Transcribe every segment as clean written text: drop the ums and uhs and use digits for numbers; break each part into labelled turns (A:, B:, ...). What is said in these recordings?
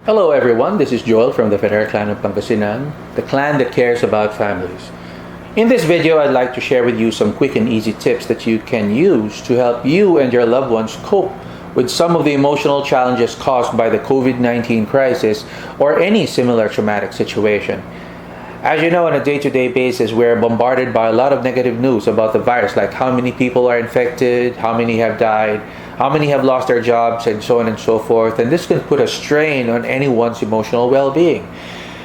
A: Hello everyone, this is Joel from the Ferrer Clan of Pangasinan, the clan that cares about families. In this video, I'd like to share with you some quick and easy tips that you can use to help you and your loved ones cope with some of the emotional challenges caused by the COVID-19 crisis or any similar traumatic situation. As you know, on a day-to-day basis, we're bombarded by a lot of negative news about the virus, like how many people are infected, how many have died, how many have lost their jobs, and so on and so forth. And this can put a strain on anyone's emotional well-being.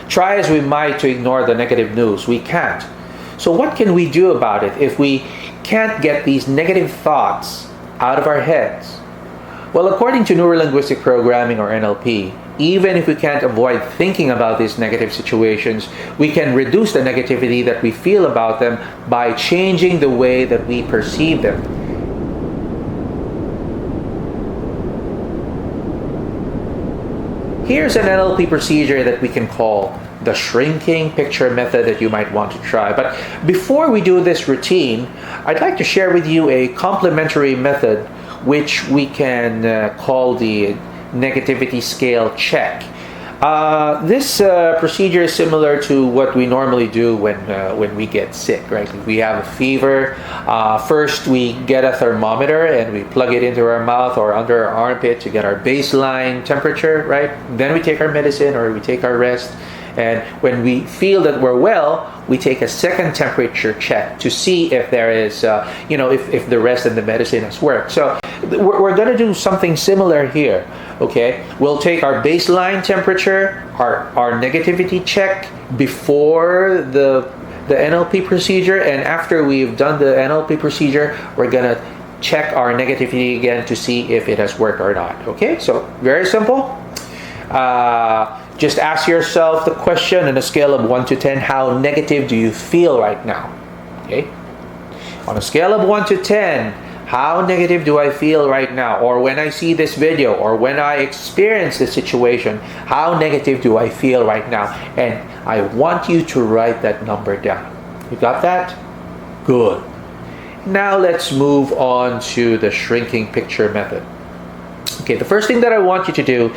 A: Try as we might to ignore the negative news, we can't. So what can we do about it if we can't get these negative thoughts out of our heads? Well, according to Neurolinguistic Programming, or NLP, even if we can't avoid thinking about these negative situations, we can reduce the negativity that we feel about them by changing the way that we perceive them. Here's an NLP procedure that we can call the shrinking picture method that you might want to try. But before we do this routine, I'd like to share with you a complementary method which we can call the negativity scale check. This procedure is similar to what we normally do when we get sick, right? If we have a fever, first we get a thermometer and we plug it into our mouth or under our armpit to get our baseline temperature, right? Then we take our medicine or we take our rest. And when we feel that we're well, we take a second temperature check to see if there is, if the rest and the medicine has worked. So we're going to do something similar here, okay? We'll take our baseline temperature, our negativity check before the NLP procedure, and after we've done the NLP procedure, we're going to check our negativity again to see if it has worked or not, okay? So very simple. Just ask yourself the question on a scale of 1 to 10, how negative do you feel right now? Okay? On a scale of 1 to 10, how negative do I feel right now? Or when I see this video, or when I experience this situation, how negative do I feel right now? And I want you to write that number down. You got that? Good. Now let's move on to the shrinking picture method. Okay, the first thing that I want you to do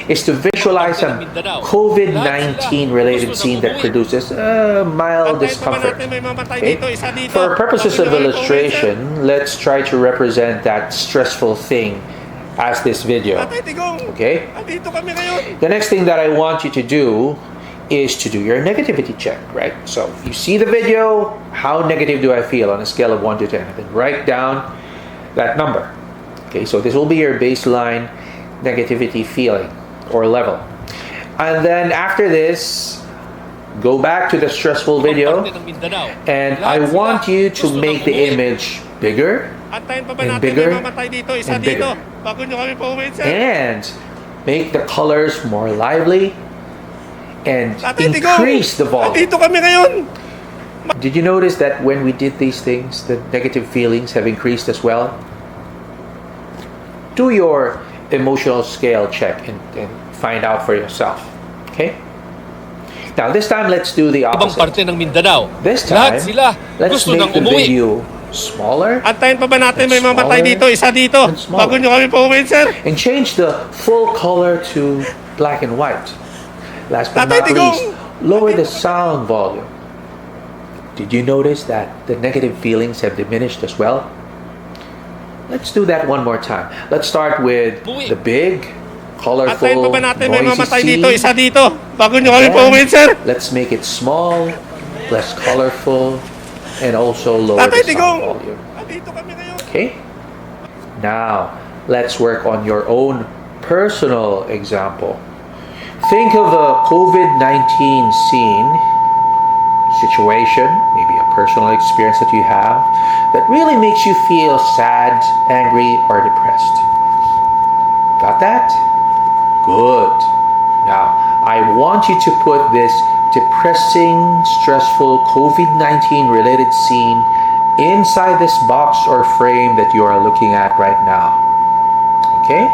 A: is to visualize a COVID-19 related scene that produces mild discomfort. Okay? For purposes of illustration, let's try to represent that stressful thing as this video. Okay? The next thing that I want you to do is to do your negativity check, right? So you see the video, how negative do I feel on a scale of 1 to 10? And then write down that number. Okay, so this will be your baseline negativity feeling or level. And then after this, go back to the stressful video, and I want you to make the image bigger and bigger and bigger. And make the colors more lively and increase the volume. Did you notice that when we did these things, the negative feelings have increased as well? Do your emotional scale check and find out for yourself. Okay? Now, this time, let's do the opposite. This time, let's make the video smaller and smaller. And change the full color to black and white. Last but not least, lower the sound volume. Did you notice that the negative feelings have diminished as well? Let's do that one more time. Let's start with the big, colorful, noisy scene. Let's make it small, less colorful, and also lower the sound volume. Okay? Now, let's work on your own personal example. Think of a COVID-19 scene, situation, maybe a personal experience that you have, that really makes you feel sad, angry, or depressed. Got that? Good. Now, I want you to put this depressing, stressful COVID-19 related scene inside this box or frame that you are looking at right now. Okay?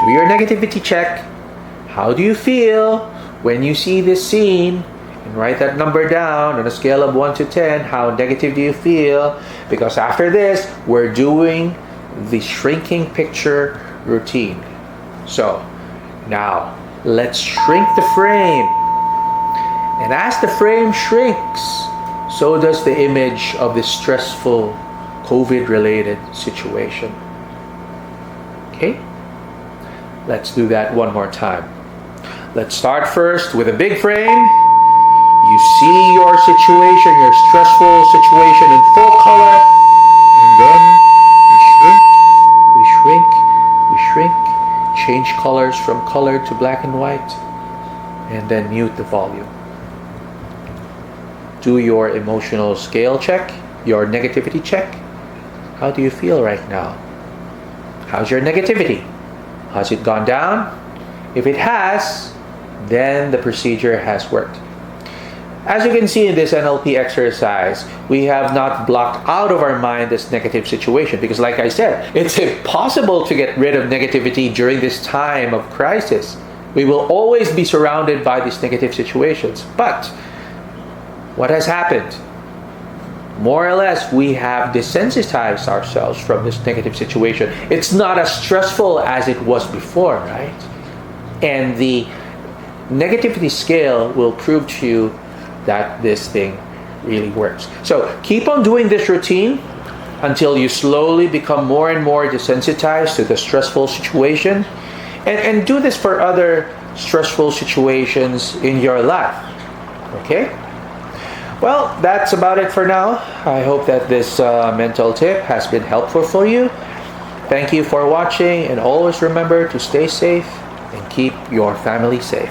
A: Do your negativity check. How do you feel when you see this scene? And write that number down on a scale of 1 to 10. How negative do you feel? Because after this, we're doing the shrinking picture routine. So, Now, let's shrink the frame. And as the frame shrinks, so does the image of this stressful COVID-related situation. Okay? Let's do that one more time. Let's start first with a big frame. You see your situation, your stressful situation in full color. And then we shrink, we shrink, change colors from color to black and white. And then mute the volume. Do your emotional scale check, your negativity check. How do you feel right now? How's your negativity? Has it gone down? If it has, then the procedure has worked. As you can see in this NLP exercise, we have not blocked out of our mind this negative situation because, like I said, it's impossible to get rid of negativity during this time of crisis. We will always be surrounded by these negative situations. But what has happened? More or less, we have desensitized ourselves from this negative situation. It's not as stressful as it was before, right? And the negativity scale will prove to you that this thing really works. So keep on doing this routine until you slowly become more and more desensitized to the stressful situation. And do this for other stressful situations in your life. Okay? Well, that's about it for now. I hope that this mental tip has been helpful for you. Thank you for watching, and always remember to stay safe and keep your family safe.